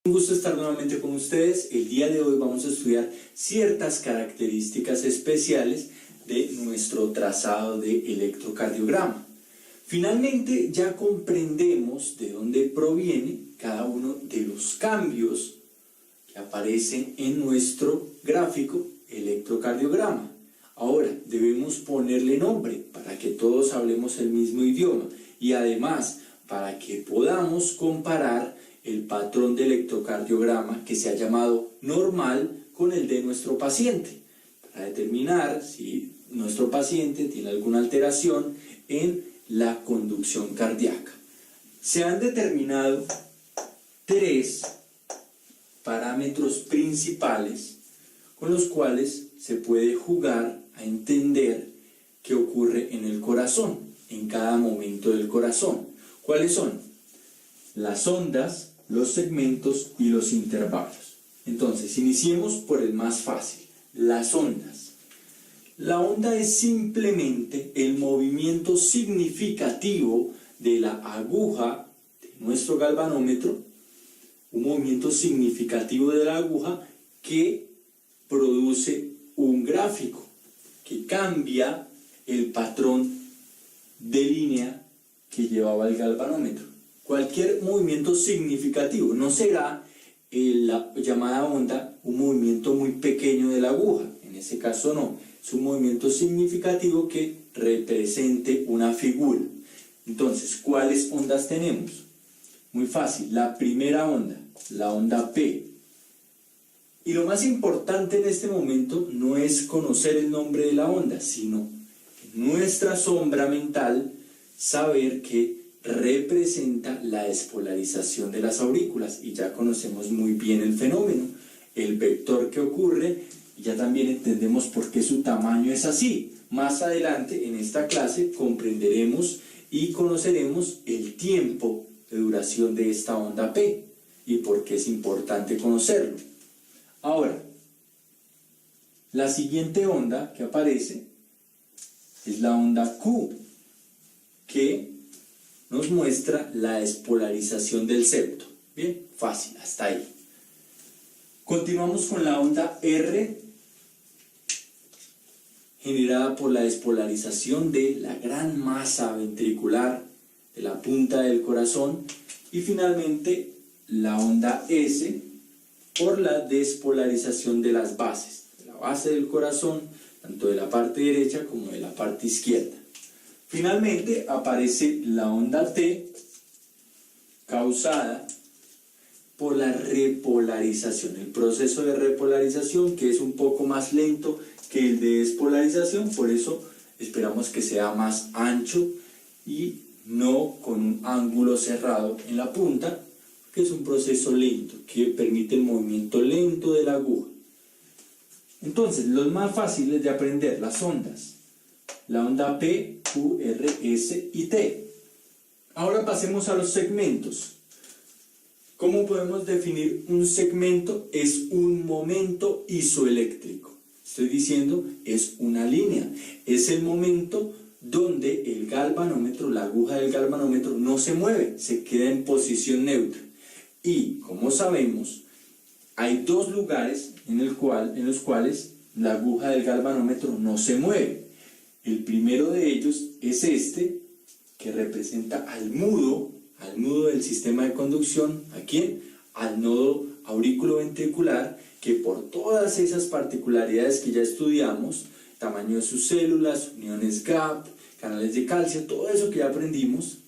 Un gusto estar nuevamente con ustedes. El día de hoy vamos a estudiar ciertas características especiales de nuestro trazado de electrocardiograma. Finalmente ya comprendemos de dónde proviene cada uno de los cambios que aparecen en nuestro gráfico electrocardiograma. Ahora debemos ponerle nombre para que todos hablemos el mismo idioma y además para que podamos comparar el patrón de electrocardiograma que se ha llamado normal con el de nuestro paciente, para determinar si nuestro paciente tiene alguna alteración en la conducción cardíaca. Se han determinado tres parámetros principales con los cuales se puede jugar a entender qué ocurre en el corazón, en cada momento del corazón. ¿Cuáles son? Las ondas, los segmentos y los intervalos. Entonces, iniciemos por el más fácil, las ondas. La onda es simplemente el movimiento significativo de la aguja de nuestro galvanómetro, un movimiento significativo de la aguja que produce un gráfico, que cambia el patrón de línea que llevaba el galvanómetro. Cualquier movimiento significativo, no será la llamada onda un movimiento muy pequeño de la aguja, en ese caso no, es un movimiento significativo que represente una figura. Entonces, ¿cuáles ondas tenemos? Muy fácil, la primera onda, la onda P. Y lo más importante en este momento no es conocer el nombre de la onda, sino en nuestra sombra mental saber que representa la despolarización de las aurículas y ya conocemos muy bien el fenómeno, el vector que ocurre y ya también entendemos por qué su tamaño es así. Más adelante en esta clase comprenderemos y conoceremos el tiempo de duración de esta onda P y por qué es importante conocerlo. Ahora, la siguiente onda que aparece es la onda Q, que nos muestra la despolarización del septo. Bien, fácil, hasta ahí. Continuamos con la onda R, generada por la despolarización de la gran masa ventricular de la punta del corazón. Y finalmente la onda S, por la despolarización de las bases, de la base del corazón, tanto de la parte derecha como de la parte izquierda. Finalmente aparece la onda T, causada por la repolarización, el proceso de repolarización que es un poco más lento que el de despolarización, por eso esperamos que sea más ancho y no con un ángulo cerrado en la punta, que es un proceso lento, que permite el movimiento lento de la aguja. Entonces, los más fáciles de aprender, las ondas, la onda P, Q, R, S y T. Ahora pasemos a los segmentos. ¿Cómo podemos definir un segmento? Es un momento isoeléctrico. Estoy diciendo, es una línea. Es el momento donde el galvanómetro, la aguja del galvanómetro no se mueve, se queda en posición neutra. Y, como sabemos, hay dos lugares en los cuales la aguja del galvanómetro no se mueve. El primero de ellos es este, que representa al mudo del sistema de conducción. ¿A quién? Al nodo aurículo-ventricular, que por todas esas particularidades que ya estudiamos, tamaño de sus células, uniones gap, canales de calcio, todo eso que ya aprendimos,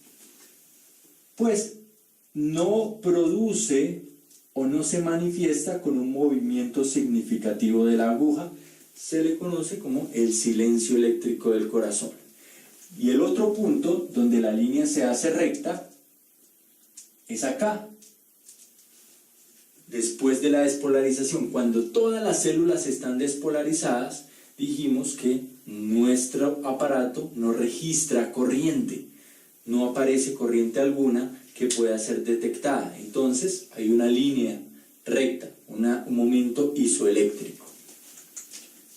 pues no produce o no se manifiesta con un movimiento significativo de la aguja. Se le conoce como el silencio eléctrico del corazón. Y el otro punto donde la línea se hace recta es acá. Después de la despolarización, cuando todas las células están despolarizadas, dijimos que nuestro aparato no registra corriente, no aparece corriente alguna que pueda ser detectada. Entonces hay una línea recta, un momento isoeléctrico.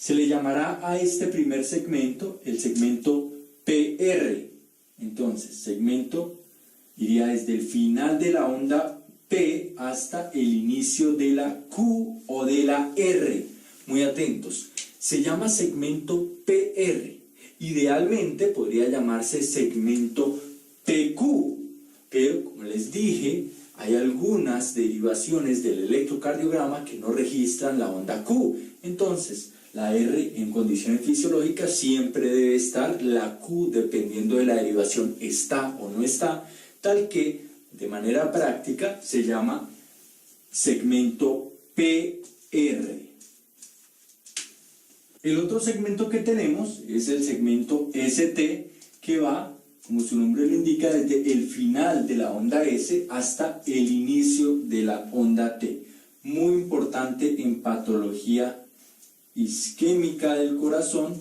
Se le llamará a este primer segmento el segmento PR. Entonces, segmento iría desde el final de la onda P P hasta el inicio de la Q o de la R. Muy atentos. Se llama segmento PR. Idealmente podría llamarse segmento PQ, pero como les dije, hay algunas derivaciones del electrocardiograma que no registran la onda Q. Entonces, la R en condiciones fisiológicas siempre debe estar, la Q dependiendo de la derivación está o no está, tal que de manera práctica se llama segmento PR. El otro segmento que tenemos es el segmento ST, que va, como su nombre lo indica, desde el final de la onda S hasta el inicio de la onda T. Muy importante en patología isquémica del corazón,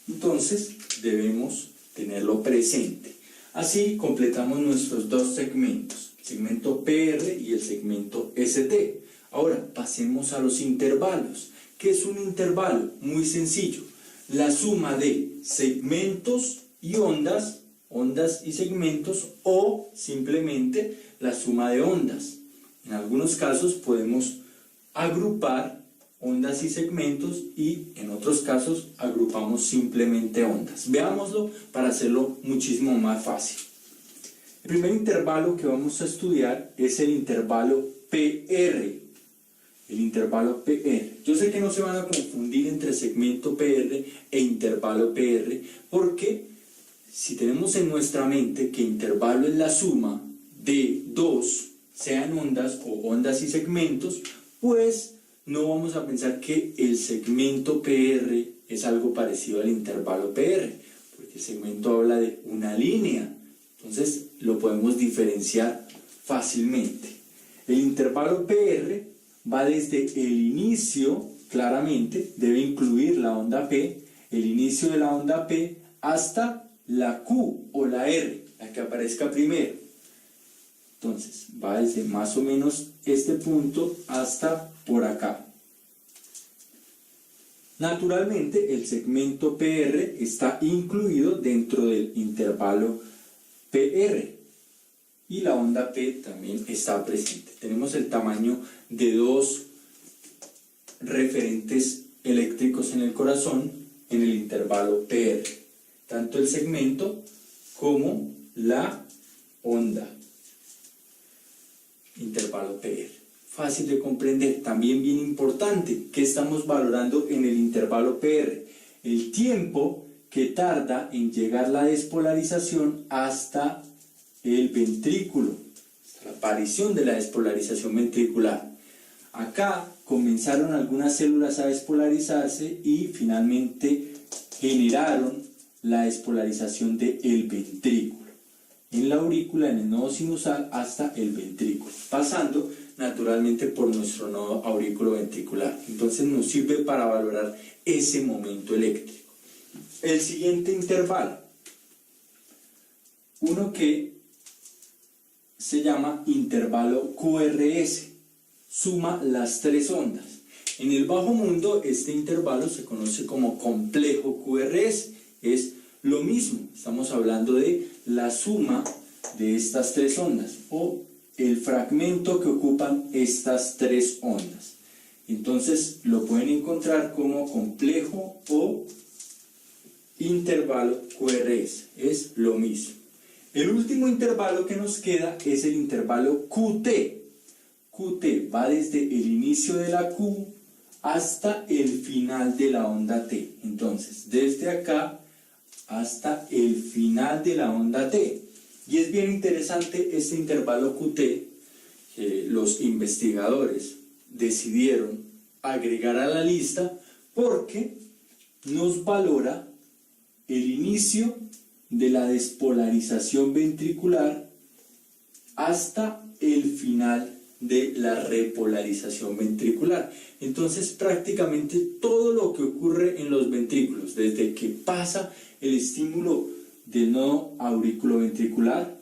entonces debemos tenerlo presente. Así completamos nuestros dos segmentos, el segmento PR y el segmento ST. Ahora pasemos a los intervalos. ¿Qué es un intervalo? Muy sencillo, la suma de segmentos y ondas y segmentos, o simplemente la suma de ondas. En algunos casos podemos agrupar ondas y segmentos y en otros casos agrupamos simplemente ondas. Veámoslo para hacerlo muchísimo más fácil. El primer intervalo que vamos a estudiar es el intervalo PR. El intervalo PR. Yo sé que no se van a confundir entre segmento PR e intervalo PR, porque si tenemos en nuestra mente que intervalo es la suma de dos, sean ondas o ondas y segmentos, pues no vamos a pensar que el segmento PR es algo parecido al intervalo PR, porque el segmento habla de una línea, entonces lo podemos diferenciar fácilmente. El intervalo PR va desde el inicio, claramente, debe incluir la onda P, el inicio de la onda P, hasta la Q o la R, la que aparezca primero. Entonces, va desde más o menos este punto hasta por acá. Naturalmente, el segmento PR está incluido dentro del intervalo PR. Y la onda P también está presente. Tenemos el tamaño de dos referentes eléctricos en el corazón en el intervalo PR. Tanto el segmento como la onda. Intervalo PR. Fácil de comprender. También bien importante. ¿Qué estamos valorando en el intervalo PR? El tiempo que tarda en llegar la despolarización hasta el ventrículo, la aparición de la despolarización ventricular. Acá comenzaron algunas células a despolarizarse y finalmente generaron la despolarización del ventrículo, en la aurícula, en el nodo sinusal, hasta el ventrículo, pasando naturalmente por nuestro nodo aurículo-ventricular. Entonces nos sirve para valorar ese momento eléctrico. El siguiente intervalo, uno que se llama intervalo QRS, suma las tres ondas. En el bajo mundo este intervalo se conoce como complejo QRS, es lo mismo, estamos hablando de la suma de estas tres ondas o el fragmento que ocupan estas tres ondas. Entonces lo pueden encontrar como complejo o intervalo QRS, es lo mismo. El último intervalo que nos queda es el intervalo QT. QT va desde el inicio de la Q hasta el final de la onda T. Entonces, desde acá hasta el final de la onda T. Y es bien interesante este intervalo QT, que los investigadores decidieron agregar a la lista porque nos valora el inicio de la despolarización ventricular hasta el final de la repolarización ventricular. Entonces prácticamente todo lo que ocurre en los ventrículos, desde que pasa el estímulo del nodo auriculoventricular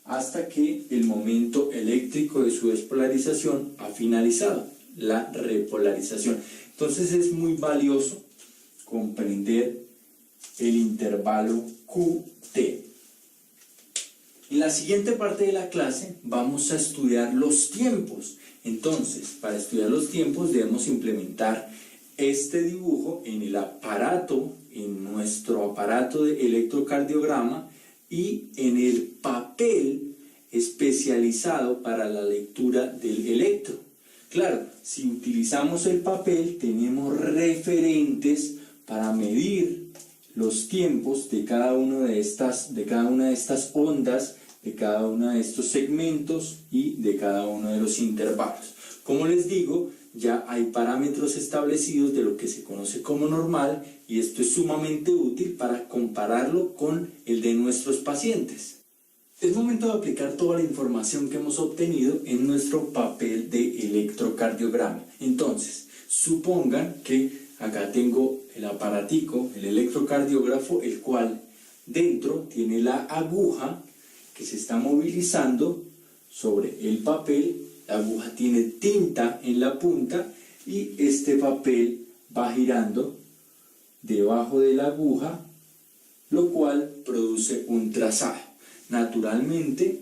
hasta que el momento eléctrico de su despolarización ha finalizado, la repolarización. Entonces es muy valioso comprender el intervalo QT. En la siguiente parte de la clase vamos a estudiar los tiempos. Entonces, para estudiar los tiempos debemos implementar este dibujo en el aparato, en nuestro aparato de electrocardiograma y en el papel especializado para la lectura del electro. Claro, si utilizamos el papel tenemos referentes para medir los tiempos de cada una de estas ondas, de cada uno de estos segmentos y de cada uno de los intervalos. Como les digo, ya hay parámetros establecidos de lo que se conoce como normal y esto es sumamente útil para compararlo con el de nuestros pacientes. Es momento de aplicar toda la información que hemos obtenido en nuestro papel de electrocardiograma. Entonces, supongan que acá tengo el aparatico, el electrocardiógrafo, el cual dentro tiene la aguja que se está movilizando sobre el papel. La aguja tiene tinta en la punta y este papel va girando debajo de la aguja, lo cual produce un trazado. Naturalmente,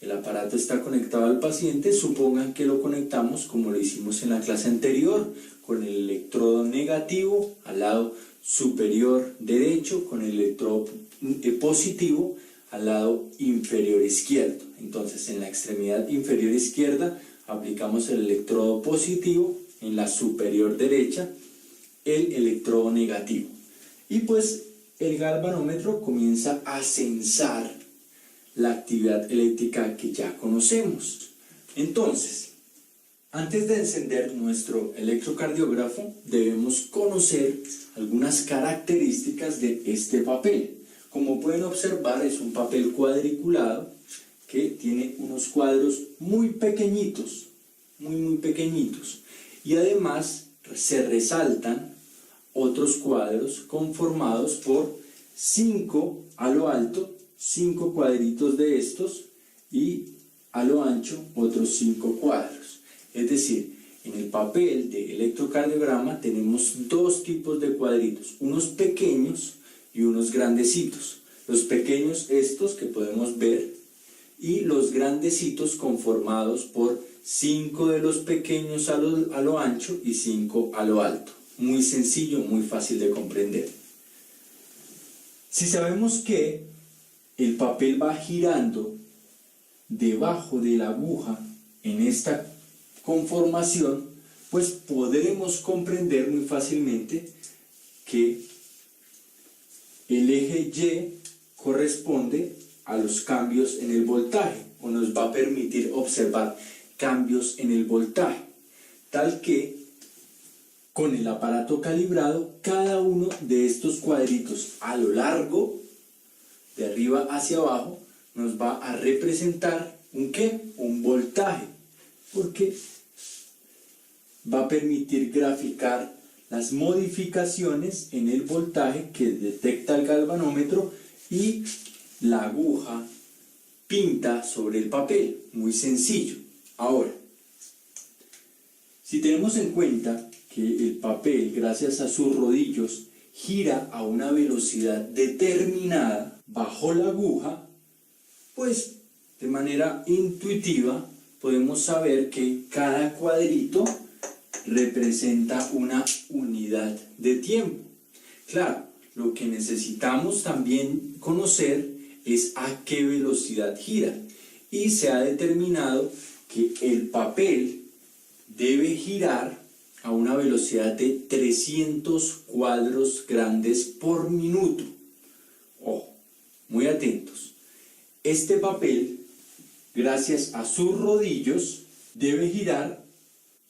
el aparato está conectado al paciente. Supongan que lo conectamos como lo hicimos en la clase anterior, con el electrodo negativo al lado superior derecho, con el electrodo positivo al lado inferior izquierdo. Entonces, en la extremidad inferior izquierda aplicamos el electrodo positivo, en la superior derecha el electrodo negativo. Y pues el galvanómetro comienza a censar la actividad eléctrica que ya conocemos. Entonces, antes de encender nuestro electrocardiógrafo, debemos conocer algunas características de este papel. Como pueden observar, es un papel cuadriculado que tiene unos cuadros muy pequeñitos, muy pequeñitos, y además se resaltan otros cuadros conformados por 5 a lo alto, 5 cuadritos de estos, y a lo ancho otros 5 cuadros. Es decir, en el papel de electrocardiograma tenemos dos tipos de cuadritos, unos pequeños y unos grandecitos. Los pequeños, estos que podemos ver, y los grandecitos conformados por 5 de los pequeños a lo ancho y 5 a lo alto. Muy sencillo, muy fácil de comprender. Si sabemos que el papel va girando debajo de la aguja en esta conformación, pues podremos comprender muy fácilmente que el eje Y corresponde a los cambios en el voltaje, o nos va a permitir observar cambios en el voltaje, tal que con el aparato calibrado, cada uno de estos cuadritos a lo largo, de arriba hacia abajo, nos va a representar un ¿qué? Un voltaje, porque va a permitir graficar las modificaciones en el voltaje que detecta el galvanómetro y la aguja pinta sobre el papel. Muy sencillo. Ahora, si tenemos en cuenta que el papel, gracias a sus rodillos, gira a una velocidad determinada bajo la aguja, pues de manera intuitiva podemos saber que cada cuadrito representa una unidad de tiempo. Claro, lo que necesitamos también conocer es a qué velocidad gira, y se ha determinado que el papel debe girar a una velocidad de 300 cuadros grandes por minuto. Ojo, muy atentos. Este papel, gracias a sus rodillos, debe girar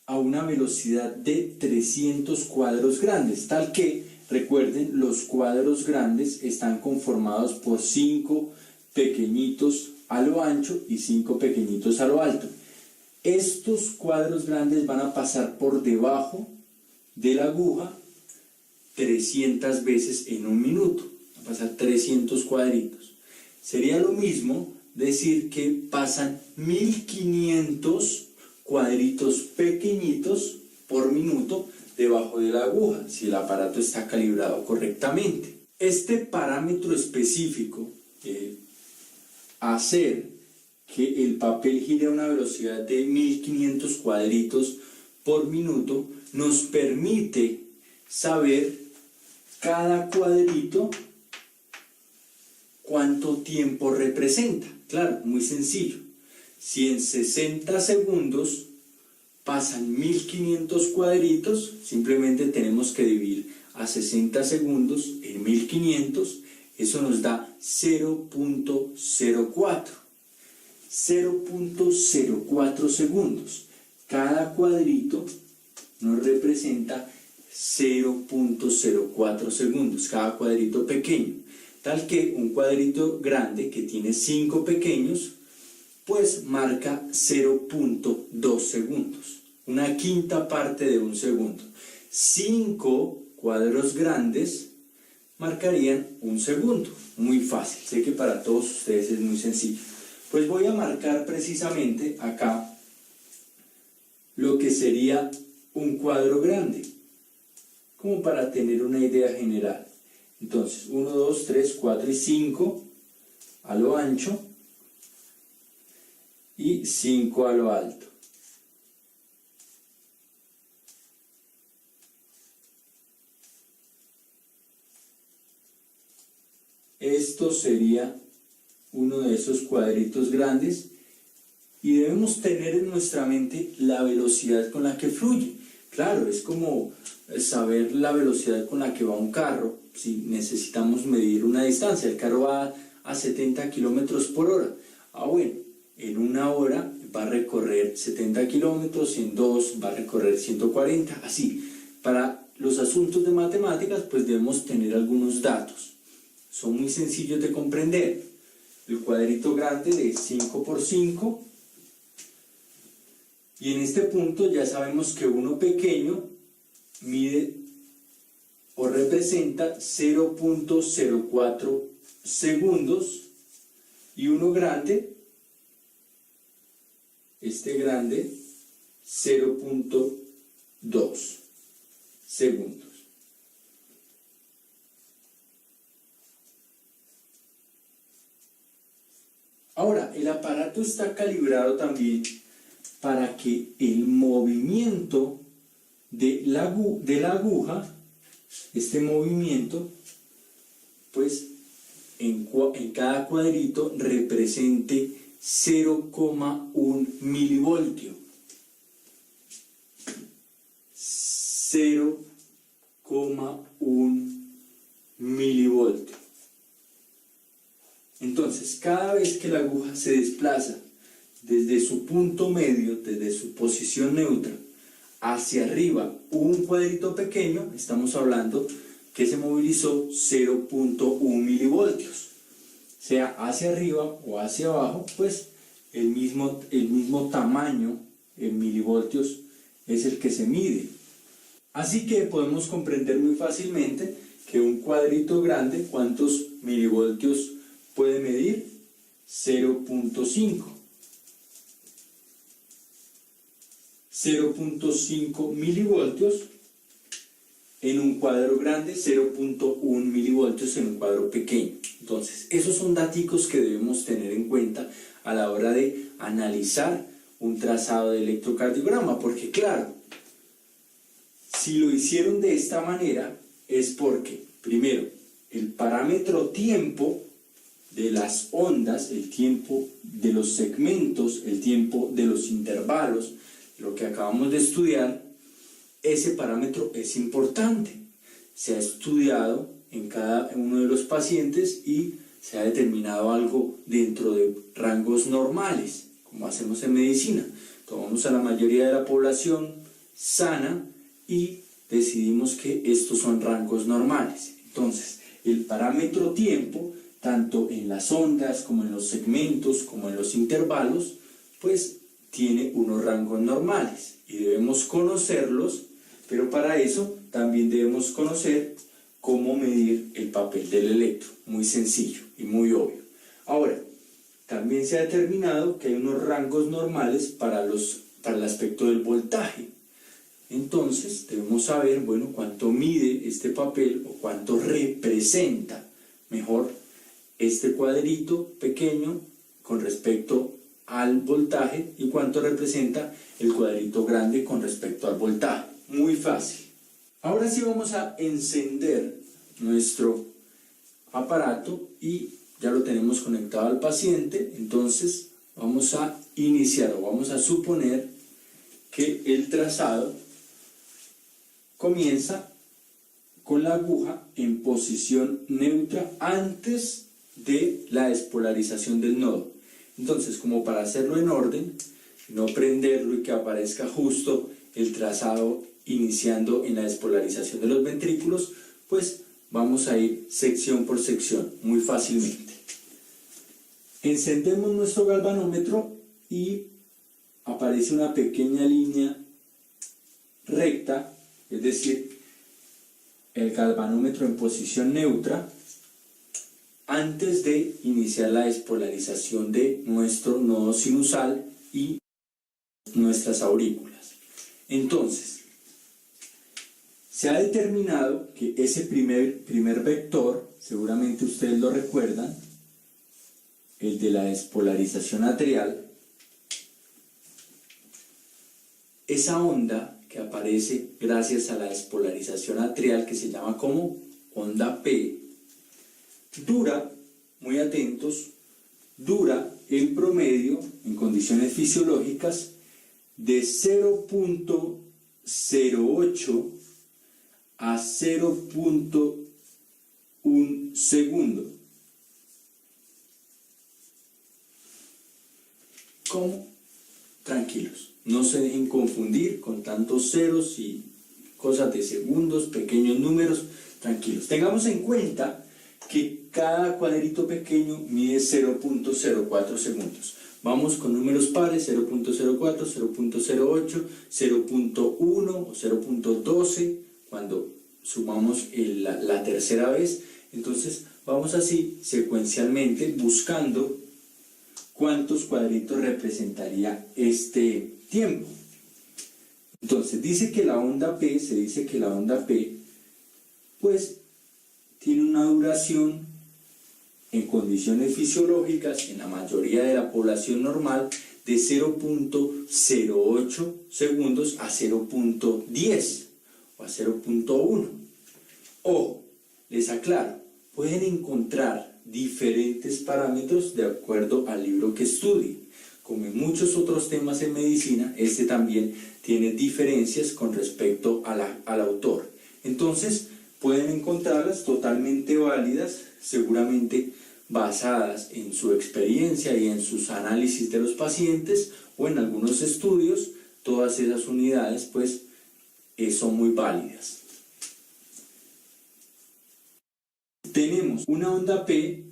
a una velocidad de 300 cuadros grandes, tal que, recuerden, los cuadros grandes están conformados por 5 pequeñitos a lo ancho y 5 pequeñitos a lo alto. Estos cuadros grandes van a pasar por debajo de la aguja 300 veces en un minuto. Va a pasar 300 cuadritos. Sería lo mismo decir que pasan 1500 cuadritos pequeñitos por minuto debajo de la aguja, si el aparato está calibrado correctamente. Este parámetro específico, hacer que el papel gire a una velocidad de 1500 cuadritos por minuto nos permite saber cada cuadrito cuánto tiempo representa. Claro, muy sencillo. Si en 60 segundos pasan 1500 cuadritos, simplemente tenemos que dividir a 60 segundos en 1500, eso nos da 0.04. 0.04 segundos. Cada cuadrito nos representa 0.04 segundos, cada cuadrito pequeño. Tal que un cuadrito grande que tiene 5 pequeños, pues marca 0.2 segundos, una quinta parte de un segundo. 5 cuadros grandes marcarían un segundo. Muy fácil, sé que para todos ustedes es muy sencillo. Pues voy a marcar precisamente acá lo que sería un cuadro grande, como para tener una idea general. Entonces, 1, 2, 3, 4 y 5 a lo ancho y 5 a lo alto. Esto sería uno de esos cuadritos grandes y debemos tener en nuestra mente la velocidad con la que fluye. Claro, es como saber la velocidad con la que va un carro. Si necesitamos medir una distancia, el carro va a 70 kilómetros por hora. Bueno, en una hora va a recorrer 70 kilómetros, en 2 va a recorrer 140, así. Para los asuntos de matemáticas, pues debemos tener algunos datos. Son muy sencillos de comprender. El cuadrito grande de 5 por 5. Y en este punto ya sabemos que uno pequeño mide o representa 0.04 segundos y uno grande, este grande, 0.2 segundos. Ahora, el aparato está calibrado también para que el movimiento de la aguja, este movimiento, pues en cada cuadrito represente 0,1 milivoltio. 0,1 milivoltio. Entonces, cada vez que la aguja se desplaza desde su punto medio, desde su posición neutra, hacia arriba un cuadrito pequeño, estamos hablando que se movilizó 0.1 milivoltios. Sea hacia arriba o hacia abajo, pues el mismo tamaño en milivoltios es el que se mide. Así que podemos comprender muy fácilmente que un cuadrito grande, ¿cuántos milivoltios puede medir? 0.5. 0.5 milivoltios en un cuadro grande, 0.1 milivoltios en un cuadro pequeño. Entonces, esos son datos que debemos tener en cuenta a la hora de analizar un trazado de electrocardiograma, porque claro, si lo hicieron de esta manera es porque, primero, el parámetro tiempo de las ondas, el tiempo de los segmentos, el tiempo de los intervalos, lo que acabamos de estudiar, ese parámetro es importante. Se ha estudiado en cada uno de los pacientes y se ha determinado algo dentro de rangos normales, como hacemos en medicina. Tomamos a la mayoría de la población sana y decidimos que estos son rangos normales. Entonces, el parámetro tiempo, tanto en las ondas como en los segmentos, como en los intervalos, pues tiene unos rangos normales y debemos conocerlos, pero para eso también debemos conocer cómo medir el papel del electro. Muy sencillo y muy obvio. Ahora, también se ha determinado que hay unos rangos normales para el aspecto del voltaje. Entonces debemos saber, bueno, cuánto mide este papel o cuánto representa, mejor, este cuadrito pequeño con respecto al voltaje y cuánto representa el cuadrito grande con respecto al voltaje. Muy fácil. Ahora sí vamos a encender nuestro aparato y ya lo tenemos conectado al paciente. Entonces vamos a iniciar o vamos a suponer que el trazado comienza con la aguja en posición neutra antes de la despolarización del nodo. Entonces, como para hacerlo en orden, no prenderlo y que aparezca justo el trazado iniciando en la despolarización de los ventrículos, pues vamos a ir sección por sección muy fácilmente. Encendemos nuestro galvanómetro y aparece una pequeña línea recta, es decir, el galvanómetro en posición neutra antes de iniciar la despolarización de nuestro nodo sinusal y nuestras aurículas. Entonces, se ha determinado que ese primer vector, seguramente ustedes lo recuerdan, el de la despolarización atrial, esa onda que aparece gracias a la despolarización atrial, que se llama como onda P, dura, muy atentos, dura en promedio, en condiciones fisiológicas, de 0.08 a 0.1 segundo. ¿Cómo? Tranquilos, no se dejen confundir con tantos ceros y cosas de segundos, pequeños números, tranquilos. Tengamos en cuenta que cada cuadrito pequeño mide 0.04 segundos. Vamos con números pares, 0.04, 0.08, 0.1 o 0.12, cuando sumamos la tercera vez. Entonces vamos así secuencialmente buscando cuántos cuadritos representaría este tiempo. Entonces se dice que la onda P, pues tiene una duración en condiciones fisiológicas, en la mayoría de la población normal, de 0.08 segundos a 0.10 o a 0.1. Ojo, les aclaro, pueden encontrar diferentes parámetros de acuerdo al libro que estudien. Como en muchos otros temas en medicina, este también tiene diferencias con respecto al autor. Entonces, pueden encontrarlas totalmente válidas, seguramente basadas en su experiencia y en sus análisis de los pacientes o en algunos estudios. Todas esas unidades pues son muy válidas. Tenemos una onda P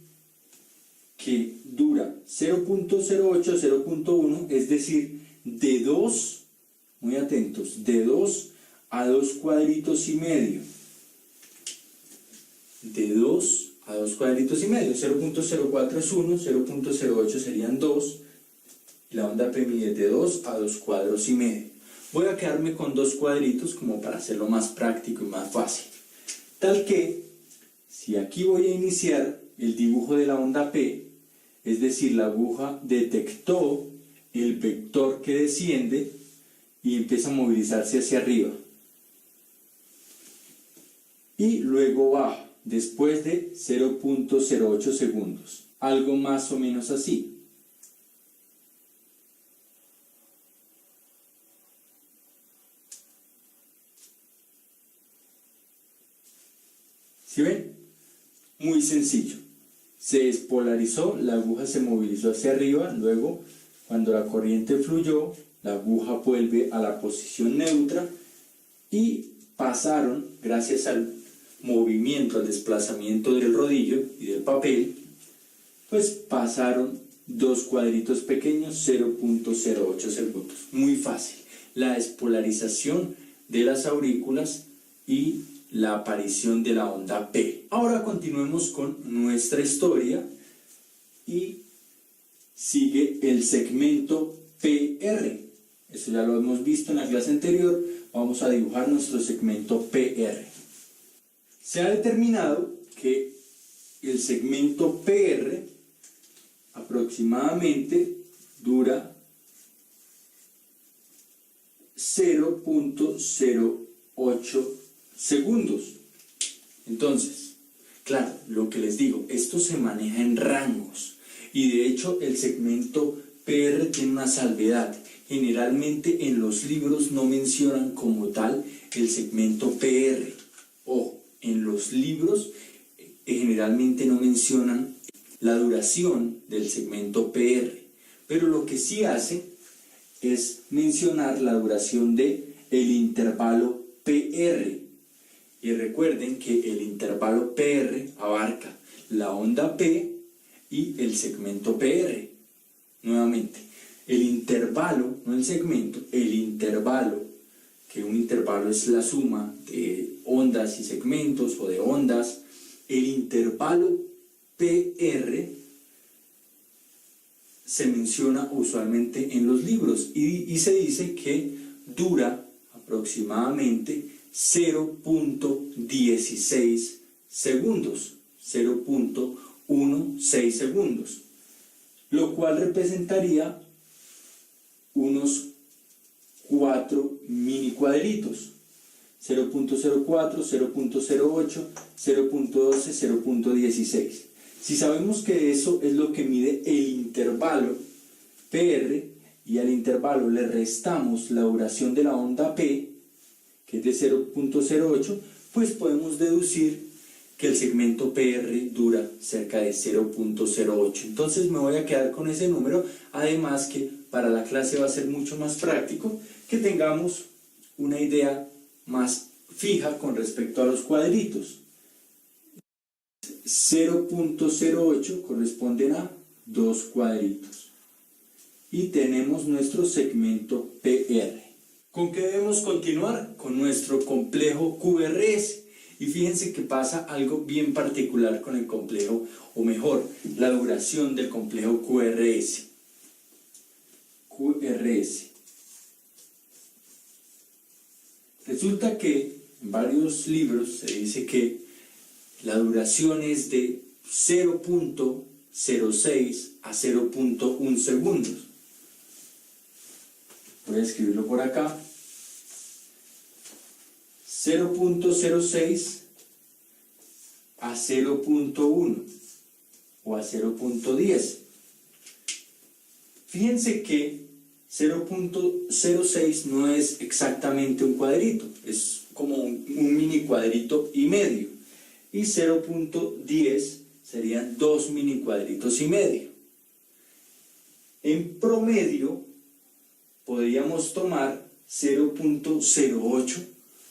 que dura 0.08 a 0.1, es decir, de 2, muy atentos, de 2 a 2 cuadritos y medio. De 2 a 2 cuadritos y medio. 0.04 es 1, 0.08 serían 2, y la onda P mide de 2 a 2 cuadros y medio. Voy a quedarme con 2 cuadritos como para hacerlo más práctico y más fácil. Tal que, si aquí voy a iniciar el dibujo de la onda P, es decir, la aguja detectó el vector que desciende y empieza a movilizarse hacia arriba. Y luego baja, después de 0.08 segundos, algo más o menos así. ¿Sí ven? Muy sencillo. Se despolarizó, la aguja se movilizó hacia arriba, luego cuando la corriente fluyó, la aguja vuelve a la posición neutra y pasaron, gracias al movimiento, al desplazamiento del rodillo y del papel, pues pasaron 2 cuadritos pequeños, 0.08 segundos. Muy fácil. La despolarización de las aurículas y la aparición de la onda P. Ahora continuemos con nuestra historia y sigue el segmento PR. Eso ya lo hemos visto en la clase anterior. Vamos a dibujar nuestro segmento PR. Se ha determinado que el segmento PR aproximadamente dura 0.08 segundos. Entonces, claro, lo que les digo, esto se maneja en rangos y de hecho el segmento PR tiene una salvedad. Generalmente en los libros no mencionan como tal el segmento PR. Ojo, en los libros generalmente no mencionan la duración del segmento PR, pero lo que sí hace es mencionar la duración de el intervalo PR. Y recuerden que el intervalo PR abarca la onda P y el segmento PR. Nuevamente, el intervalo, no el segmento, el intervalo, que un intervalo es la suma de ondas y segmentos o de ondas, el intervalo PR se menciona usualmente en los libros y se dice que dura aproximadamente 0.16 segundos, 0.16 segundos, lo cual representaría unos 4 mini cuadritos: 0.04, 0.08, 0.12, 0.16. Si sabemos que eso es lo que mide el intervalo PR y al intervalo le restamos la duración de la onda P, que es de 0.08, pues podemos deducir que el segmento PR dura cerca de 0.08. Entonces me voy a quedar con ese número, además que para la clase va a ser mucho más práctico que tengamos una idea más fija con respecto a los cuadritos. 0.08 corresponden a 2 cuadritos y tenemos nuestro segmento PR. ¿Con qué debemos continuar? Con nuestro complejo QRS. Y fíjense que pasa algo bien particular con el complejo, o mejor, la duración del complejo QRS. Resulta que en varios libros se dice que la duración es de 0.06 a 0.1 segundos. Voy a escribirlo por acá. 0.06 a 0.1 o a 0.10. Fíjense que 0.06 no es exactamente un cuadrito, es como un mini cuadrito y medio. Y 0.10 serían 2 mini cuadritos y medio. En promedio podríamos tomar 0.08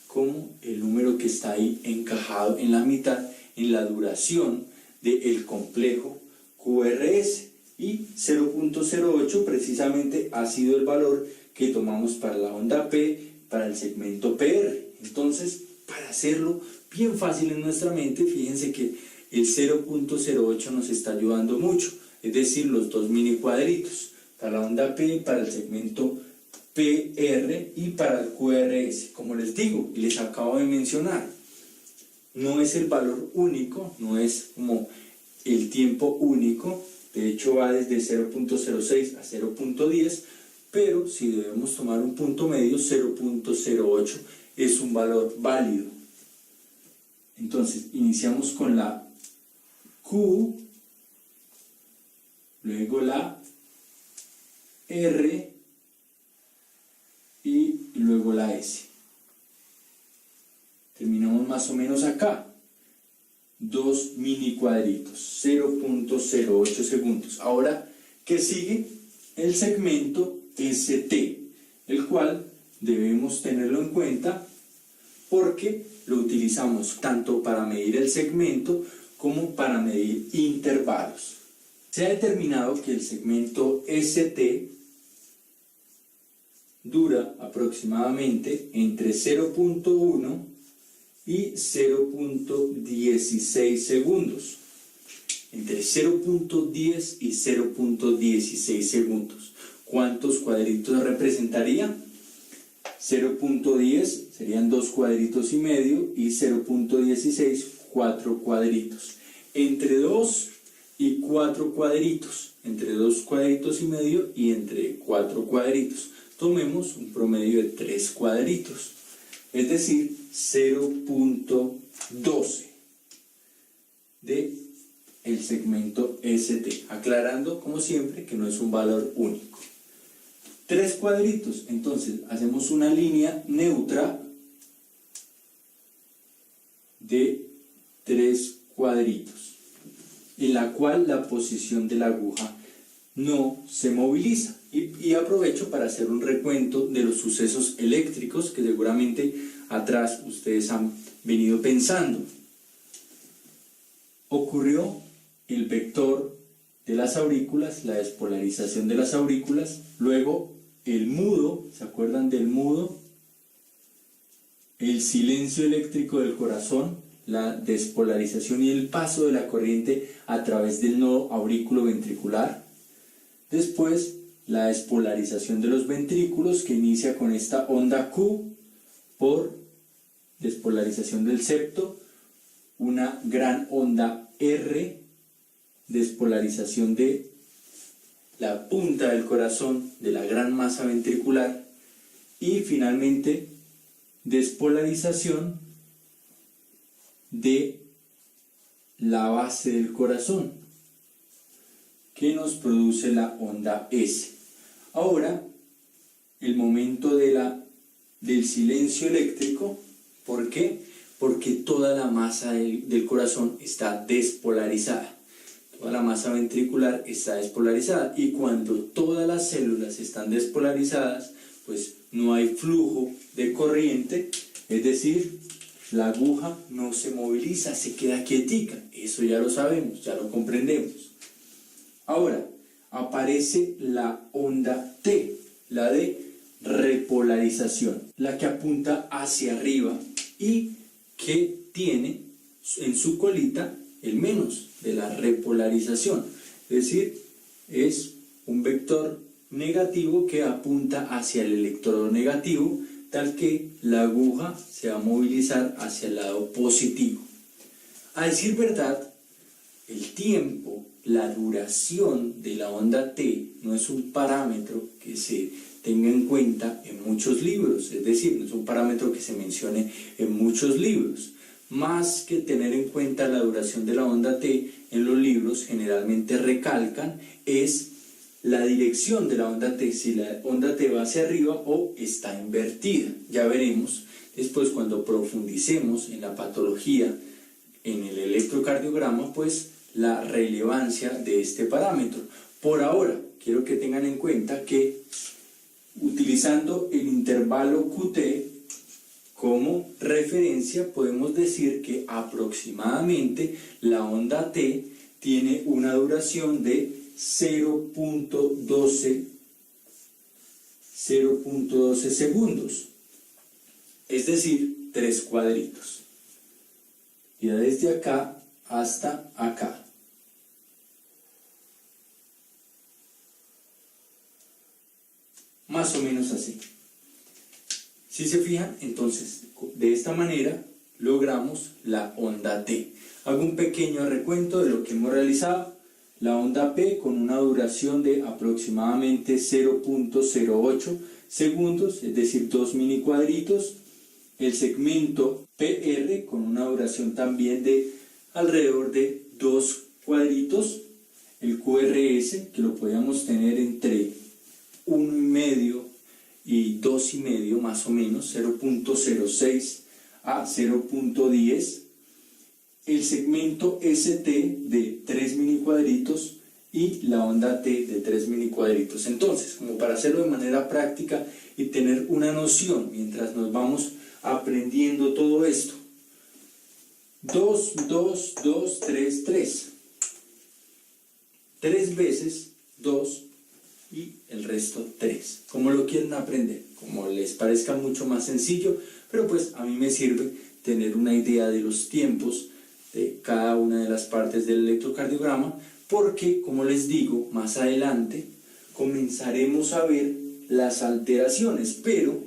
como el número que está ahí encajado en la mitad en la duración del complejo QRS, y 0.08 precisamente ha sido el valor que tomamos para la onda P, para el segmento PR. Entonces, para hacerlo bien fácil en nuestra mente, fíjense que el 0.08 nos está ayudando mucho, es decir, los 2 mini cuadritos para la onda P, para el segmento PR y para el QRS. Como les digo y les acabo de mencionar, no es el valor único, no es como el tiempo único, de hecho va desde 0.06 a 0.10, pero si debemos tomar un punto medio, 0.08 es un valor válido. Entonces iniciamos con la Q, luego la R y luego la S. Terminamos más o menos acá. 2 mini cuadritos, 0.08 segundos. Ahora, ¿qué sigue? El segmento ST, el cual debemos tenerlo en cuenta porque lo utilizamos tanto para medir el segmento como para medir intervalos. Se ha determinado que el segmento ST dura aproximadamente entre 0.1 y 0.16 segundos. Entre 0.10 y 0.16 segundos. ¿Cuántos cuadritos representaría? 0.10 serían 2 cuadritos y medio y 0.16 4 cuadritos. Entre 2 y 4 cuadritos, entre 2 cuadritos y medio y entre 4 cuadritos. Tomemos un promedio de 3 cuadritos, es decir, 0.12 de el segmento ST, aclarando como siempre que no es un valor único. 3 cuadritos, entonces hacemos una línea neutra de 3 cuadritos, en la cual la posición de la aguja no se moviliza. Y aprovecho para hacer un recuento de los sucesos eléctricos que seguramente atrás ustedes han venido pensando. Ocurrió el vector de las aurículas, la despolarización de las aurículas, luego el mudo, ¿se acuerdan del mudo? El silencio eléctrico del corazón, la despolarización y el paso de la corriente a través del nodo aurículo-ventricular. Después, la despolarización de los ventrículos, que inicia con esta onda Q por despolarización del septo, una gran onda R, despolarización de la punta del corazón, de la gran masa ventricular, y finalmente despolarización de la base del corazón, que nos produce la onda S. Ahora, el momento del silencio eléctrico. ¿Por qué? Porque toda la masa del corazón está despolarizada. Toda la masa ventricular está despolarizada. Y cuando todas las células están despolarizadas, pues no hay flujo de corriente, es decir, la aguja no se moviliza, se queda quietica. Eso ya lo sabemos, ya lo comprendemos. Ahora, aparece la onda T, la de repolarización, la que apunta hacia arriba y que tiene en su colita el menos de la repolarización, es decir, es un vector negativo que apunta hacia el electrodo negativo, tal que la aguja se va a movilizar hacia el lado positivo. A decir verdad, el tiempo, la duración de la onda T no es un parámetro que se tenga en cuenta en muchos libros, es decir, no es un parámetro que se mencione en muchos libros. Más que tener en cuenta la duración de la onda T, en los libros generalmente recalcan es la dirección de la onda T, si la onda T va hacia arriba o está invertida. Ya veremos después, cuando profundicemos en la patología, en el electrocardiograma, pues la relevancia de este parámetro. Por ahora, quiero que tengan en cuenta que utilizando el intervalo QT como referencia, podemos decir que aproximadamente la onda T tiene una duración de 0.12 segundos, es decir, 3 cuadritos. Y desde acá hasta acá. Más o menos así. Si se fijan, entonces, de esta manera logramos la onda T. Hago un pequeño recuento de lo que hemos realizado. La onda P con una duración de aproximadamente 0.08 segundos, es decir, 2 mini cuadritos. El segmento PR con una duración también de alrededor de 2 cuadritos. El QRS, que lo podíamos tener entre 1,5 y 2,5 más o menos, 0.06 a 0.10. El segmento ST de 3 mini cuadritos y la onda T de 3 mini cuadritos. Entonces, como para hacerlo de manera práctica y tener una noción mientras nos vamos aprendiendo todo esto: 2, 2, 2, 3, 3. 3 veces 2 y el resto 3. Como lo quieren aprender, como les parezca mucho más sencillo, pero pues a mí me sirve tener una idea de los tiempos de cada una de las partes del electrocardiograma, porque, como les digo, más adelante comenzaremos a ver las alteraciones, pero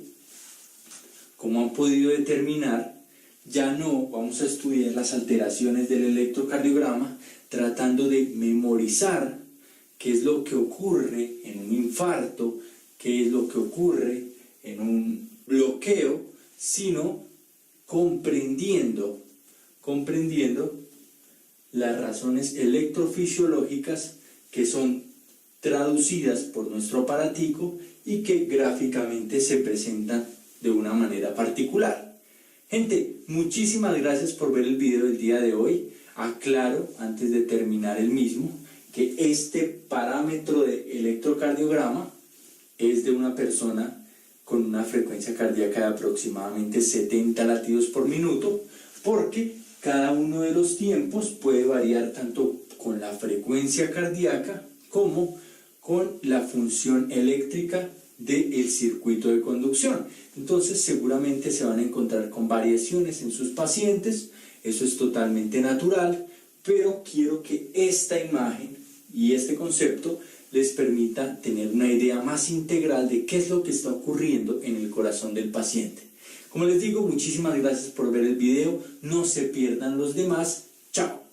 como han podido determinar, ya no vamos a estudiar las alteraciones del electrocardiograma tratando de memorizar qué es lo que ocurre en un infarto, qué es lo que ocurre en un bloqueo, sino comprendiendo las razones electrofisiológicas que son traducidas por nuestro aparatico y que gráficamente se presentan de una manera particular. Gente, muchísimas gracias por ver el video del día de hoy. Aclaro, antes de terminar el mismo, que este parámetro de electrocardiograma es de una persona con una frecuencia cardíaca de aproximadamente 70 latidos por minuto, porque cada uno de los tiempos puede variar tanto con la frecuencia cardíaca como con la función eléctrica del circuito de conducción. Entonces seguramente se van a encontrar con variaciones en sus pacientes, eso es totalmente natural, pero quiero que esta imagen y este concepto les permita tener una idea más integral de qué es lo que está ocurriendo en el corazón del paciente. Como les digo, muchísimas gracias por ver el video, no se pierdan los demás, chao.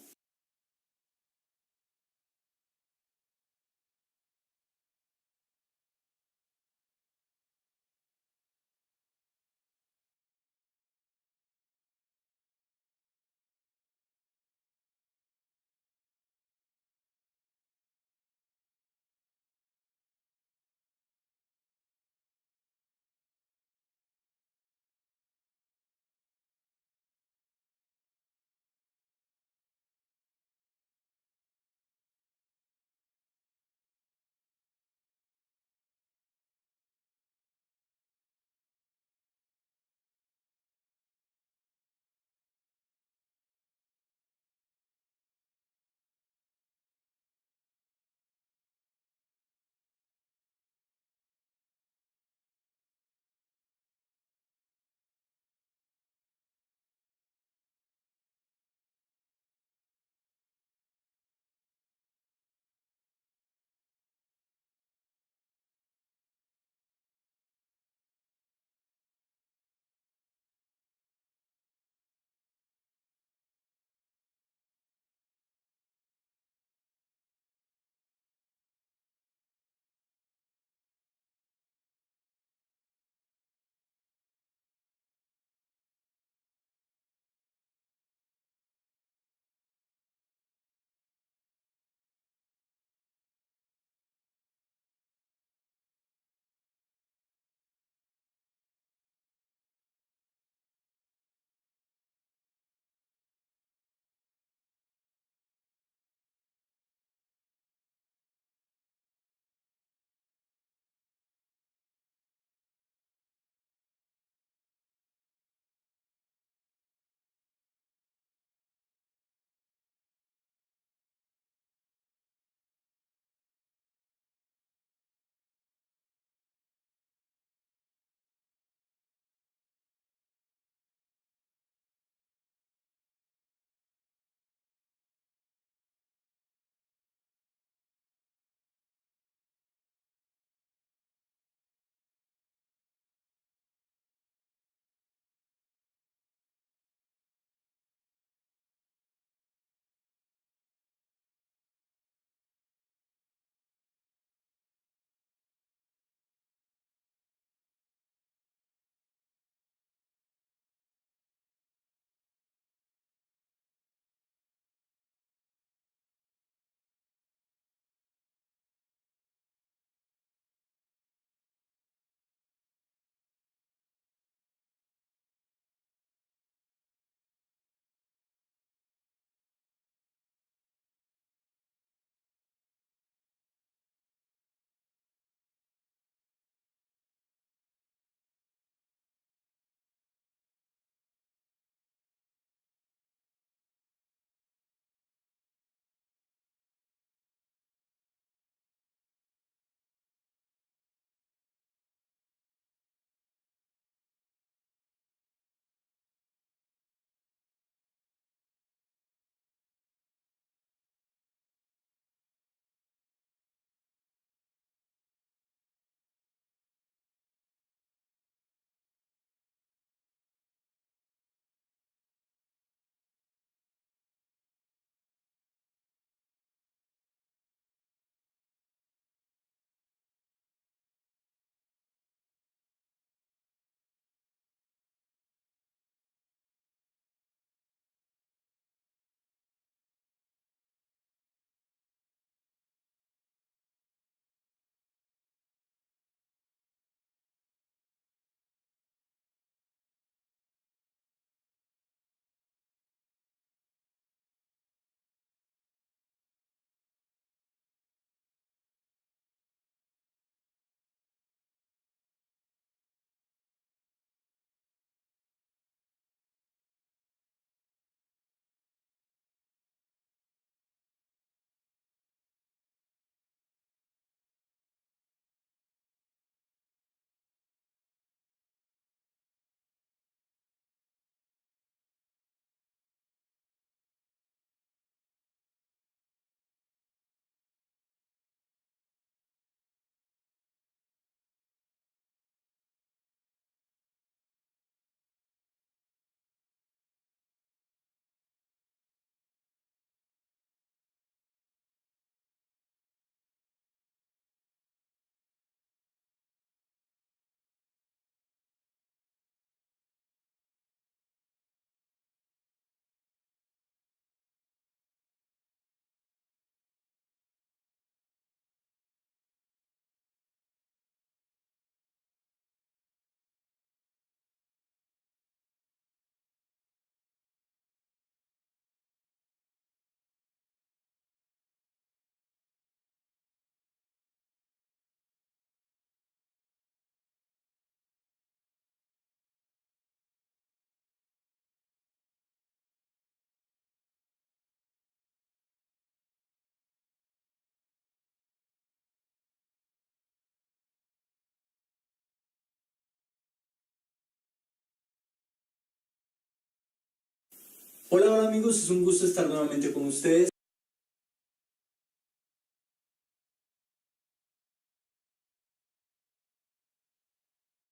Hola, hola amigos, es un gusto estar nuevamente con ustedes.